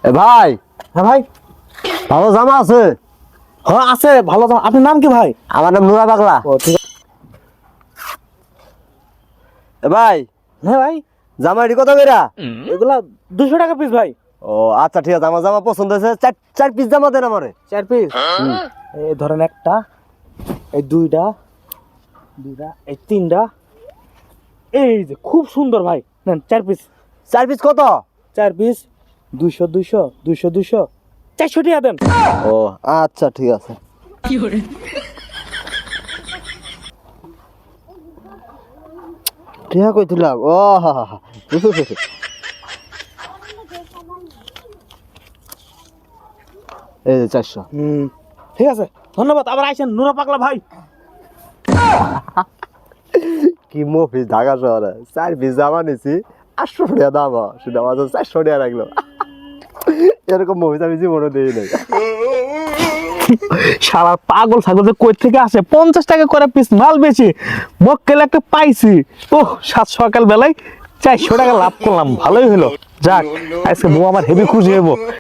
এ ভাই, হ্যাঁ ভাই। ভালো জামা আছে? হ্যাঁ আছে, ভালো জামা। আপনার নাম কি ভাই? আমার নাম নুরা পাগলা। ও ঠিক আছে। এ ভাই, হ্যাঁ ভাই, জামা এটি কত কইরা? এগুলা 200 টাকা পিস ভাই। ও আচ্ছা ঠিক আছে, আমার জামা পছন্দ হয়েছে। চার চার পিস জামা দেন আমারে। 4 পিস। এই ধরেন একটা, এই দুইটা, এই তিনটা, এই যে খুব সুন্দর ভাই। নেন 4 পিস। চার পিস কত? 4 পিস 200 200 200 200 400 টাকা দেন। ও আচ্ছা ঠিক আছে। ঠিক কইছিলাম। ও হা হা হা। এই যে 400। ঠিক আছে, ধন্যবাদ। আবার আইসেন নুরা পাগলা ভাই। কি মফিস ঢাকা শহরে চার পিস জামা নিছি 800 টাকা দাম, সেটা আমাদের 400 টাকা রাখলো। এরকম মফিস আমি জীবনে দিই নাই। সারা পাগল ছাগল যে কই থেকে আসে, 50 টাকা করে পিস মাল বেশি মক্কেল একটা পাইছি। ও সাত সকাল বেলায় 400 টাকা লাভ করলাম, ভালোই হলো। যাক, আজকে বউ আমার হেভি খুশি হইব।